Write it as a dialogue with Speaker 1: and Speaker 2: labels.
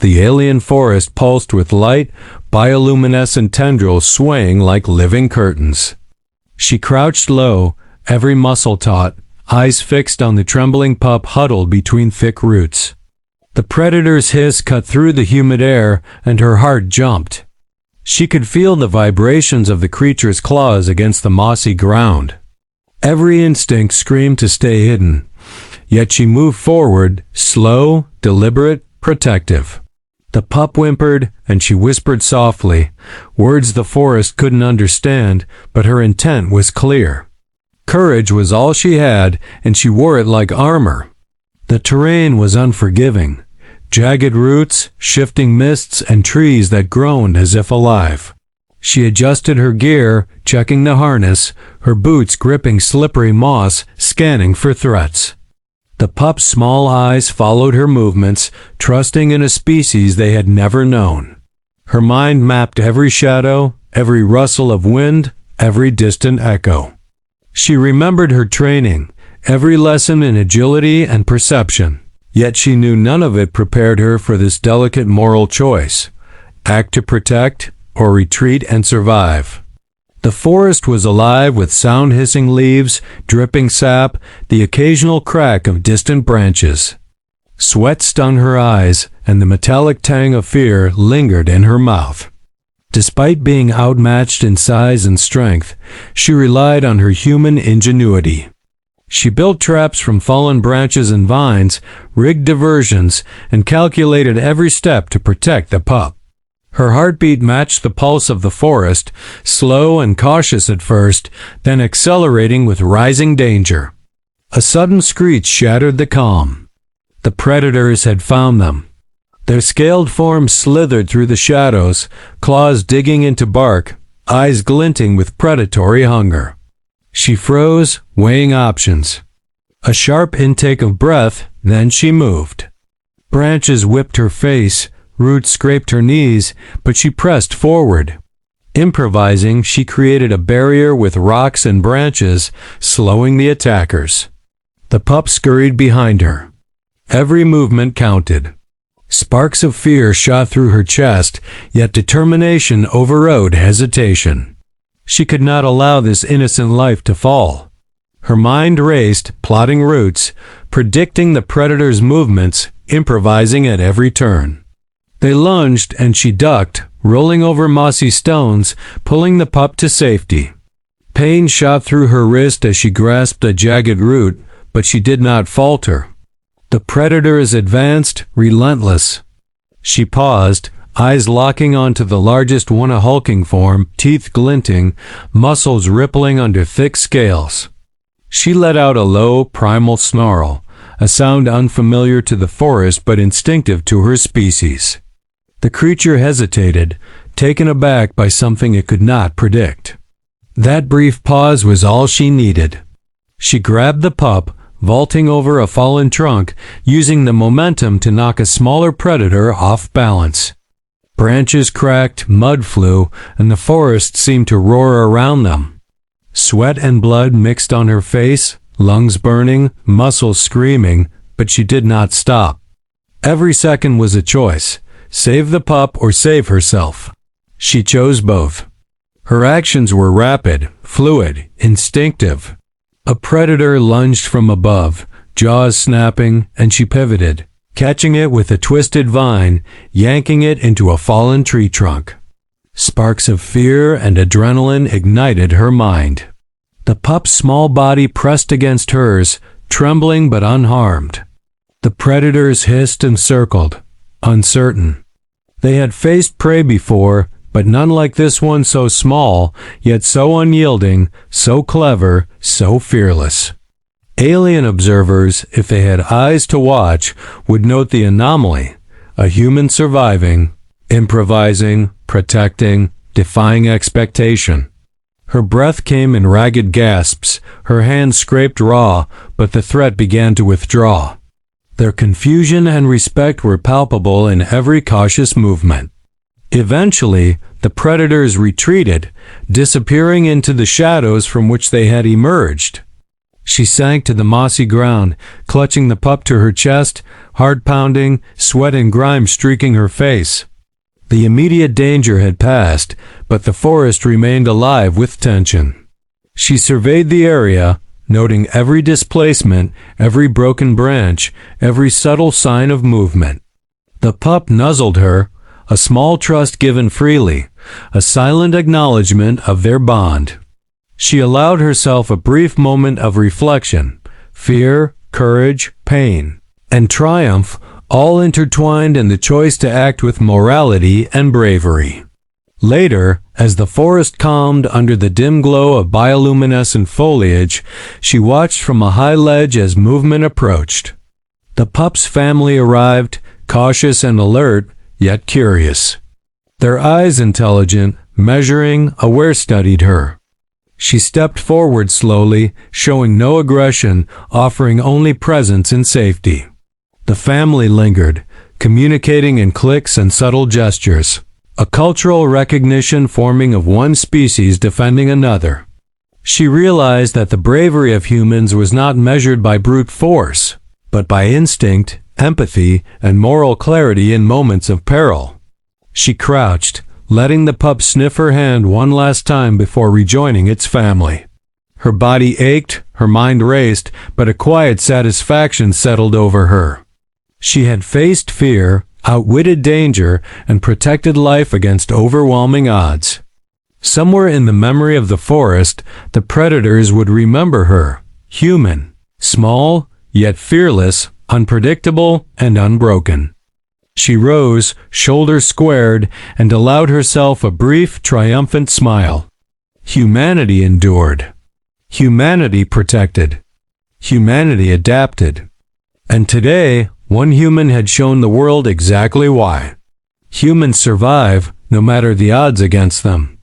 Speaker 1: The alien forest pulsed with light, bioluminescent tendrils swaying like living curtains. She crouched low, every muscle taut, eyes fixed on the trembling pup huddled between thick roots. The predator's hiss cut through the humid air, and her heart jumped. She could feel the vibrations of the creature's claws against the mossy ground. Every instinct screamed to stay hidden, yet she moved forward, slow, deliberate, protective. The pup whimpered, and she whispered softly, words the forest couldn't understand, but her intent was clear. Courage was all she had, and she wore it like armor. The terrain was unforgiving. Jagged roots, shifting mists, and trees that groaned as if alive. She adjusted her gear, checking the harness, her boots gripping slippery moss, scanning for threats. The pup's small eyes followed her movements, trusting in a species they had never known. Her mind mapped every shadow, every rustle of wind, every distant echo. She remembered her training, every lesson in agility and perception, yet she knew none of it prepared her for this delicate moral choice: act to protect or retreat and survive. The forest was alive with sound-hissing leaves, dripping sap, the occasional crack of distant branches. Sweat stung her eyes, and the metallic tang of fear lingered in her mouth. Despite being outmatched in size and strength, she relied on her human ingenuity. She built traps from fallen branches and vines, rigged diversions, and calculated every step to protect the pup. Her heartbeat matched the pulse of the forest, slow and cautious at first, then accelerating with rising danger. A sudden screech shattered the calm. The predators had found them. Their scaled forms slithered through the shadows, claws digging into bark, eyes glinting with predatory hunger. She froze, weighing options. A sharp intake of breath, then she moved. Branches whipped her face, roots scraped her knees, but she pressed forward. Improvising, she created a barrier with rocks and branches, slowing the attackers. The pup scurried behind her. Every movement counted. Sparks of fear shot through her chest, yet determination overrode hesitation. She could not allow this innocent life to fall. Her mind raced, plotting routes, predicting the predator's movements, improvising at every turn. They lunged, and she ducked, rolling over mossy stones, pulling the pup to safety. Pain shot through her wrist as she grasped a jagged root, but she did not falter. The predators advanced, relentless. She paused, eyes locking onto the largest one, a hulking form, teeth glinting, muscles rippling under thick scales. She let out a low, primal snarl, a sound unfamiliar to the forest but instinctive to her species. The creature hesitated, taken aback by something it could not predict. That brief pause was all she needed. She grabbed the pup, vaulting over a fallen trunk, using the momentum to knock a smaller predator off balance. Branches cracked, mud flew, and the forest seemed to roar around them. Sweat and blood mixed on her face, lungs burning, muscles screaming, but she did not stop. Every second was a choice: save the pup or save herself. She chose both. Her actions were rapid, fluid, instinctive. A predator lunged from above, jaws snapping, and she pivoted, catching it with a twisted vine, yanking it into a fallen tree trunk. Sparks of fear and adrenaline ignited her mind. The pup's small body pressed against hers, trembling but unharmed. The predators hissed and circled, uncertain. They had faced prey before, but none like this one, so small, yet so unyielding, so clever, so fearless. Alien observers, if they had eyes to watch, would note the anomaly: a human surviving, improvising, protecting, defying expectation. Her breath came in ragged gasps, her hands scraped raw, but the threat began to withdraw. Their confusion and respect were palpable in every cautious movement. Eventually, the predators retreated, disappearing into the shadows from which they had emerged. She sank to the mossy ground, clutching the pup to her chest, heart pounding, sweat and grime streaking her face. The immediate danger had passed, but the forest remained alive with tension. She surveyed the area, noting every displacement, every broken branch, every subtle sign of movement. The pup nuzzled her, a small trust given freely, a silent acknowledgement of their bond. She allowed herself a brief moment of reflection, fear, courage, pain, and triumph, all intertwined in the choice to act with morality and bravery. Later, as the forest calmed under the dim glow of bioluminescent foliage, she watched from a high ledge as movement approached. The pup's family arrived, cautious and alert, yet curious. Their eyes intelligent, measuring, aware studied her. She stepped forward slowly, showing no aggression, offering only presence and safety. The family lingered, communicating in clicks and subtle gestures, a cultural recognition forming of one species defending another. She realized that the bravery of humans was not measured by brute force, but by instinct, empathy, and moral clarity in moments of peril. She crouched, letting the pup sniff her hand one last time before rejoining its family. Her body ached, her mind raced, but a quiet satisfaction settled over her. She had faced fear, outwitted danger, and protected life against overwhelming odds. Somewhere in the memory of the forest, the predators would remember her, human, small, yet fearless, unpredictable, and unbroken. She rose, shoulders squared, and allowed herself a brief, triumphant smile. Humanity endured. Humanity protected. Humanity adapted. And today, one human had shown the world exactly why. Humans survive, no matter the odds against them.